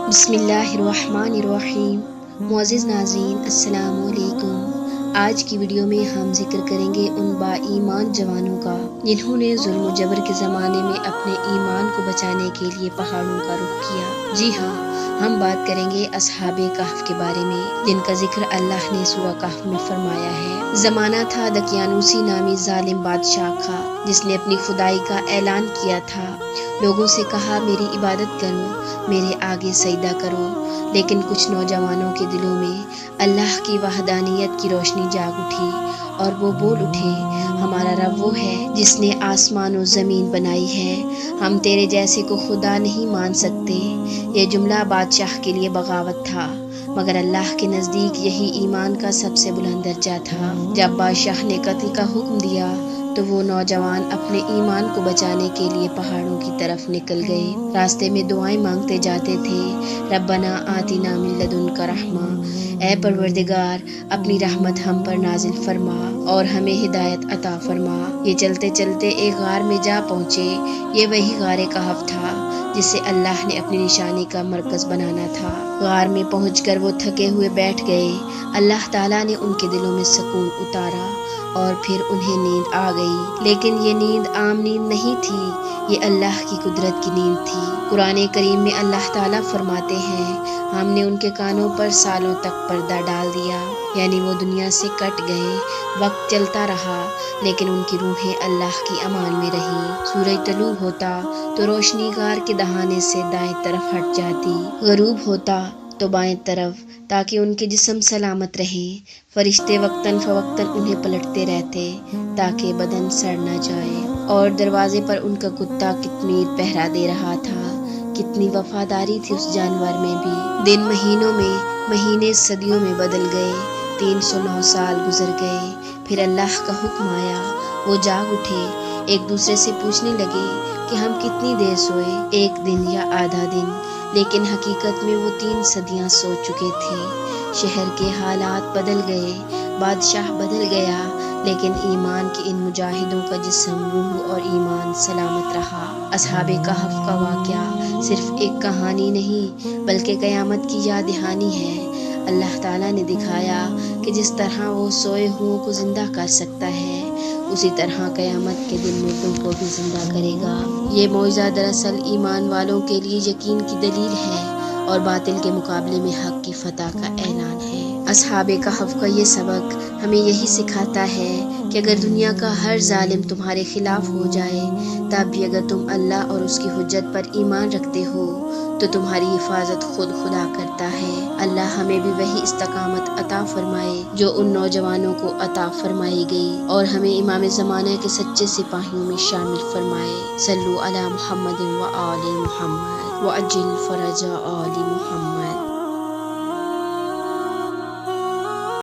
بسم اللہ الرحمن الرحیم۔ معزز ناظرین السلام علیکم۔ آج کی ویڈیو میں ہم ذکر کریں گے ان با ایمان جوانوں کا جنہوں نے ظلم و جبر کے زمانے میں اپنے ایمان کو بچانے کے لیے پہاڑوں کا رخ کیا۔ جی ہاں، ہم بات کریں گے اصحاب کہف کے بارے میں، جن کا ذکر اللہ نے سورہ کہف میں فرمایا ہے۔ زمانہ تھا دقیانوسی نامی ظالم بادشاہ کا، جس نے اپنی خدائی کا اعلان کیا تھا۔ لوگوں سے کہا میری عبادت کرو، میرے آگے سجدہ کرو، لیکن کچھ نوجوانوں کے دلوں میں اللہ کی وحدانیت کی روشنی جاگ اٹھی اور وہ بول اٹھے، ہمارا رب وہ ہے جس نے آسمان و زمین بنائی ہے، ہم تیرے جیسے کو خدا نہیں مان سکتے۔ یہ جملہ بادشاہ کے لیے بغاوت تھا، مگر اللہ کے نزدیک یہی ایمان کا سب سے بلند درجہ تھا۔ جب بادشاہ نے قتل کا حکم دیا تو وہ نوجوان اپنے ایمان کو بچانے کے لیے پہاڑوں کی طرف نکل گئے۔ راستے میں دعائیں مانگتے جاتے تھے، ربنا آتنا من لدنک رحمہ، اے پروردگار اپنی رحمت ہم پر نازل فرما اور ہمیں ہدایت عطا فرما۔ یہ چلتے چلتے ایک غار میں جا پہنچے۔ یہ وہی غار کہف تھا جسے اللہ نے اپنی نشانی کا مرکز بنانا تھا۔ غار میں پہنچ کر وہ تھکے ہوئے بیٹھ گئے۔ اللہ تعالیٰ نے ان کے دلوں میں سکون اتارا اور پھر انہیں نیند آ گئی، لیکن یہ نیند عام نیند نہیں تھی، یہ اللہ کی قدرت کی نیند تھی۔ قرآن کریم میں اللہ تعالیٰ فرماتے ہیں، ہم نے ان کے کانوں پر سالوں تک پردہ ڈال دیا، یعنی وہ دنیا سے کٹ گئے۔ وقت چلتا رہا لیکن ان کی روحیں اللہ کی امان میں رہیں۔ سورج طلوع ہوتا تو روشنی غار کے دہانے سے دائیں طرف ہٹ جاتی، غروب ہوتا تو بائیں طرف، تاکہ ان کے جسم سلامت رہیں۔ فرشتے وقتاً فوقتاً انہیں پلٹتے رہتے تاکہ بدن سڑ نہ جائے، اور دروازے پر ان کا کتا قطمیر پہرا دے رہا تھا۔ کتنی وفاداری تھی اس جانور میں بھی۔ دن مہینوں میں، مہینے صدیوں میں بدل گئے، 309 سال گزر گئے، پھر اللہ کا حکم آیا، وہ جاگ اٹھے، ایک دوسرے سے پوچھنے لگے کہ ہم کتنی دیر سوئے، 1 دن یا آدھا دن، لیکن حقیقت میں وہ 3 صدیاں سو چکے تھے۔ شہر کے حالات بدل گئے، بادشاہ بدل گیا، لیکن ایمان کے ان مجاہدوں کا جسم، روح اور ایمان سلامت رہا۔ اصحاب کہف کا واقعہ صرف ایک کہانی نہیں بلکہ قیامت کی یاد دہانی ہے۔ اللہ تعالیٰ نے دکھایا کہ جس طرح وہ سوئے ہوئوں کو زندہ کر سکتا ہے، اسی طرح قیامت کے دن مردوں کو بھی زندہ کرے گا۔ یہ معجزہ دراصل ایمان والوں کے لیے یقین کی دلیل ہے اور باطل کے مقابلے میں حق کی فتح کا اعلان ہے۔ اصحاب کہف کا یہ سبق ہمیں یہی سکھاتا ہے کہ اگر دنیا کا ہر ظالم تمہارے خلاف ہو جائے، تب بھی اگر تم اللہ اور اس کی حجت پر ایمان رکھتے ہو تو تمہاری حفاظت خود خدا کرتا ہے۔ اللہ ہمیں بھی وہی استقامت عطا فرمائے جو ان نوجوانوں کو عطا فرمائی گئی، اور ہمیں امام زمانہ کے سچے سپاہیوں میں شامل فرمائے۔ صلو علی محمد و آل محمد وعجل فرج آل محمد۔